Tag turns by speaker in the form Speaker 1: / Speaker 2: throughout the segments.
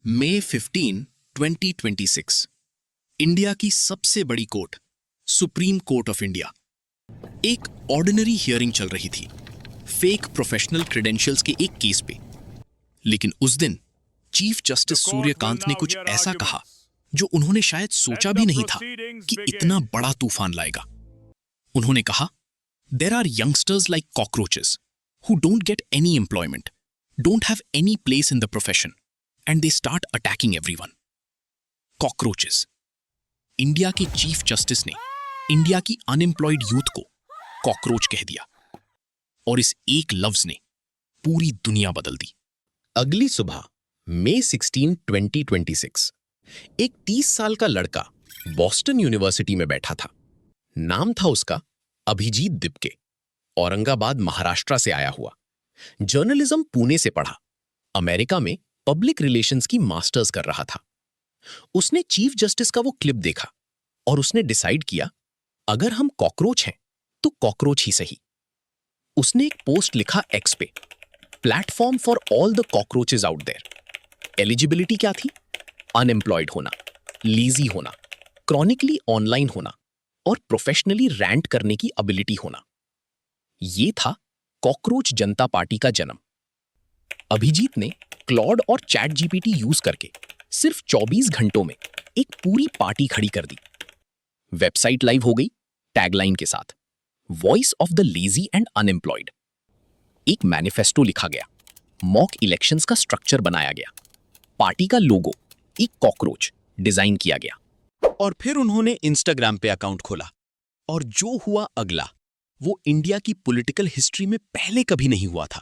Speaker 1: मई 15, 2026 India की सबसे बड़ी court, supreme court of India. एक ऑर्डिनरी हियरिंग चल रही थी, फेक प्रोफेशनल क्रेडेंशियल्स के एक केस पे। लेकिन उस दिन चीफ जस्टिस सूर्यकांत ने कुछ ऐसा कहा जो उन्होंने शायद सोचा भी नहीं था कि इतना बड़ा तूफान लाएगा। उन्होंने कहा, there are youngsters like cockroaches who don't get any employment, don't have any place in the profession, and they start attacking everyone. Cockroaches. India के चीफ जस्टिस ने इंडिया की अनएम्प्लॉयड यूथ को कॉकरोच कह दिया और इस एक लफ्ज ने पूरी दुनिया बदल दी।
Speaker 2: अगली सुबह मई 16, 2026 एक 30 साल का लड़का बॉस्टन यूनिवर्सिटी में बैठा था। नाम था उसका अभिजीत दिपके। औरंगाबाद महाराष्ट्र से आया हुआ, जर्नलिज्म पुणे से पढ़ा, अमेरिका में पब्लिक रिलेशंस की मास्टर्स कर रहा था। उसने चीफ जस्टिस का वो क्लिप देखा और उसने डिसाइड किया, अगर हम कॉकरोच हैं तो कॉकरोच ही सही। उसने एक पोस्ट लिखा एक्स पे, platform for all the cockroaches out there. Eligibility क्या थी? अनएम्प्लॉयड होना, लीजी होना, क्रॉनिकली ऑनलाइन होना और प्रोफेशनली रैंट करने की एबिलिटी होना। ये था कॉकरोच जनता पार्टी का जन्म। अभिजीत ने क्लॉड और चैट जीपीटी यूज करके सिर्फ 24 घंटों में एक पूरी पार्टी खड़ी कर दी। वेबसाइट लाइव हो गई टैगलाइन के साथ, voice of the lazy and unemployed. एक मैनिफेस्टो लिखा गया, मॉक इलेक्शंस का स्ट्रक्चर बनाया गया, पार्टी का लोगो एक कॉकरोच डिजाइन किया गया।
Speaker 1: और फिर उन्होंने इंस्टाग्राम पे अकाउंट खोला और जो हुआ अगला वो इंडिया की पॉलिटिकल हिस्ट्री में पहले कभी नहीं हुआ था।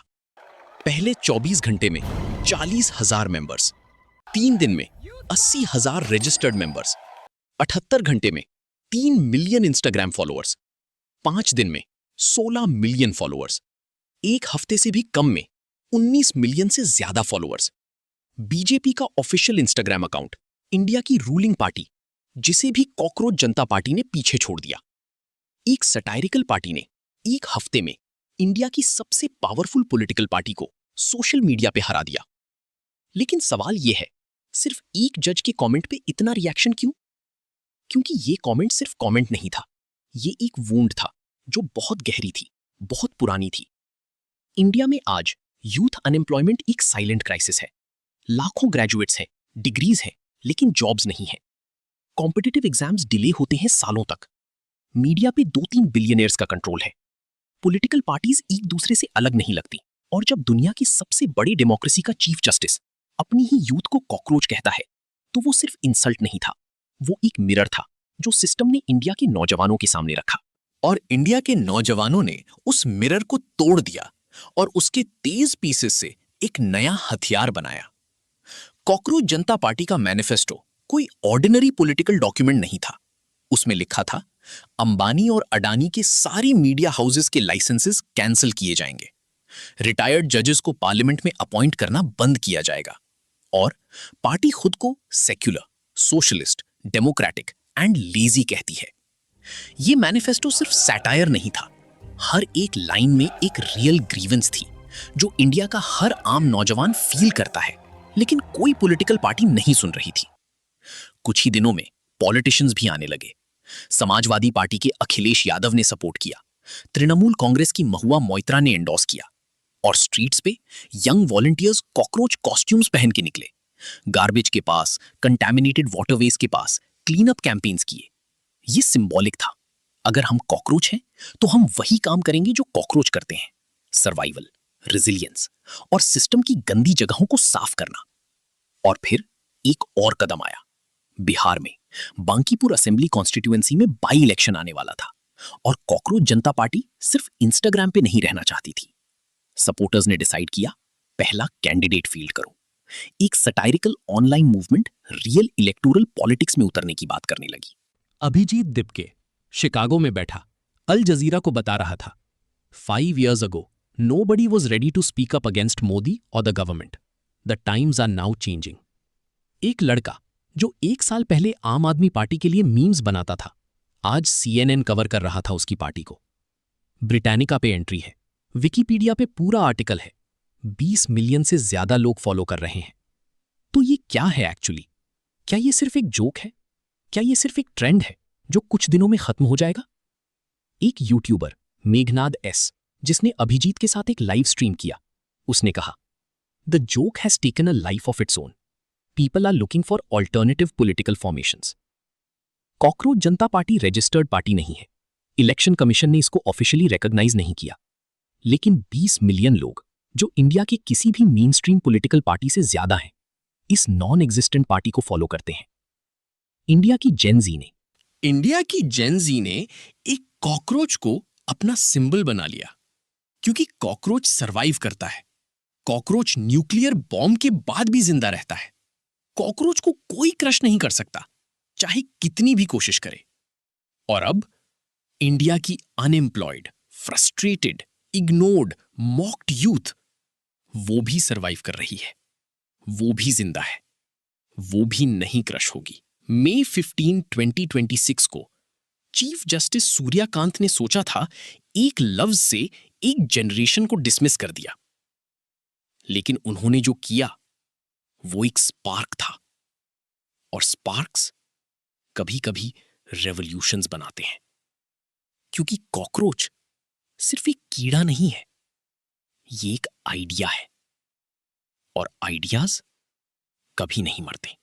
Speaker 1: पहले 24 घंटे में 40,000 मेंबर्स, 3 दिन में 80,000 रजिस्टर्ड मेंबर्स, 78 घंटे में 3 मिलियन इंस्टाग्राम फॉलोअर्स, 5 दिन में 16 मिलियन फॉलोअर्स, एक हफ्ते से भी कम में 19 मिलियन से ज्यादा फॉलोअर्स। बीजेपी का ऑफिशियल इंस्टाग्राम अकाउंट, इंडिया की रूलिंग पार्टी जिसे भी कॉकरोच जनता पार्टी ने पीछे छोड़ दिया। एक सटायरिकल पार्टी ने एक हफ्ते में इंडिया की सबसे पावरफुल पॉलिटिकल पार्टी को सोशल मीडिया पे हरा दिया। लेकिन सवाल यह है, सिर्फ एक जज के कमेंट पे इतना रिएक्शन क्यों? क्योंकि ये कमेंट सिर्फ कमेंट नहीं था, ये एक वुंड था जो बहुत गहरी थी, बहुत पुरानी थी। इंडिया में आज यूथ अनएम्प्लॉयमेंट एक साइलेंट क्राइसिस है। लाखों ग्रेजुएट्स हैं, डिग्रीज हैं, लेकिन जॉब्स नहीं है। कॉम्पिटिटिव एग्जाम्स डिले होते हैं सालों तक। मीडिया पे 2-3 बिलियनियर्स का कंट्रोल है। पॉलिटिकल पार्टीज एक दूसरे से अलग नहीं लगती। और जब दुनिया की सबसे बड़ी डेमोक्रेसी का चीफ जस्टिस अपनी ही यूथ को कॉकरोच कहता है, तो वो सिर्फ इंसल्ट नहीं था, वो एक मिरर था जो सिस्टम ने इंडिया के नौजवानों के सामने रखा। और इंडिया के नौजवानों ने उस मिरर को तोड़ दिया और उसके तेज पीसेस से एक नया हथियार बनाया। कॉकरोच जनता पार्टी का मैनिफेस्टो कोई ऑर्डिनरी पॉलिटिकल डॉक्यूमेंट नहीं था। उसमें लिखा था, अंबानी और अडानी के सारी मीडिया हाउसेस के लाइसेंसेस कैंसिल किए जाएंगे, रिटायर्ड जजेस को पार्लियामेंट में अपॉइंट करना बंद किया जाएगा और पार्टी खुद को secular, socialist, democratic and lazy कहती है। यह मैनिफेस्टो सिर्फ सैटायर नहीं था, हर एक लाइन में एक रियल ग्रीवेंस थी जो इंडिया का हर आम नौजवान फील करता है, लेकिन कोई पॉलिटिकल पार्टी नहीं सुन रही थी। कुछ ही दिनों में पॉलिटिशियंस भी आने लगे। समाजवादी पार्टी के अखिलेश यादव ने सपोर्ट किया, तृणमूल कांग्रेस की महुआ मोइत्रा ने एंडोर्स किया और स्ट्रीट्स पे यंग वॉलंटियर्स कॉकरोच कॉस्ट्यूम्स पहन के निकले। गार्बेज के पास, कंटैमिनेटेड वाटरवेज के पास क्लीन अप कैंपेन्स किए। ये सिंबॉलिक था, अगर हम कॉकरोच हैं तो हम वही काम करेंगे जो कॉकरोच करते हैं, सर्वाइवल, रेजिलियंस और सिस्टम की गंदी जगहों को साफ करना। और फिर एक और कदम आया। बिहार में बांकीपुर असेंबली कॉन्स्टिट्यूएंसी में बाई इलेक्शन आने वाला था और कॉकरोच जनता पार्टी सिर्फ इंस्टाग्राम पे नहीं रहना चाहती थी। सपोर्टर्स ने डिसाइड किया, पहला कैंडिडेट फील्ड करो। एक satirical online movement real electoral politics में उतरने की बात करने लगी।
Speaker 3: अभिजीत दिपके शिकागो में बैठा अल जजीरा को बता रहा था, 5 years ago nobody was ready to speak up against Modi और the government. The times are now changing. एक लड़का जो 1 साल पहले आम आदमी पार्टी के लिए मीम्स बनाता था, आज CNN कवर कर रहा था उसकी पार्टी को। ब्रिटानिका पे एंट्री है, विकिपीडिया पे पूरा आर्टिकल है, 20 मिलियन से ज्यादा लोग फॉलो कर रहे हैं। तो ये क्या है एक्चुअली? क्या ये सिर्फ एक जोक है? क्या ये सिर्फ एक ट्रेंड है जो कुछ दिनों में खत्म हो जाएगा? एक यूट्यूबर मेघनाद एस, जिसने अभिजीत के साथ एक लाइव स्ट्रीम किया, उसने कहा, the joke has taken a life of its own. People are looking for alternative political formations. Cockroach Janata party registered party नहीं है. इलेक्शन कमीशन ने इसको ऑफिशियली रिकॉग्नाइज नहीं किया. लेकिन 20 मिलियन लोग, जो इंडिया के किसी भी मेन स्ट्रीम पॉलिटिकल पार्टी से ज्यादा हैं, इस नॉन एग्जिस्टेंट पार्टी को फॉलो करते हैं. इंडिया की जेन जी ने एक कॉकरोच को अपना सिंबल बना लिया, क्योंकि कॉकरोच सरवाइव करता है. कॉकरोच न्यूक्लियर बॉम्ब के बाद भी जिंदा रहता है. कॉकरोच को कोई क्रश नहीं कर सकता, चाहे कितनी भी कोशिश करे. और अब इंडिया की unemployed, frustrated, ignored, mocked youth, वो भी सरवाइव कर रही है. वो भी जिंदा है. वो भी नहीं क्रश होगी. मई 15, 2026 को चीफ जस्टिस सूर्यकांत ने सोचा था एक लफ्ज से एक जनरेशन को डिसमिस कर दिया. लेकिन उन्होंने जो किया वो एक स्पार्क था. और स्पार्क्स कभी कभी रेवोल्यूशंस बनाते हैं. क्योंकि कॉकरोच सिर्फ एक कीड़ा नहीं है, ये एक आइडिया है. और आइडियाज कभी नहीं मरते.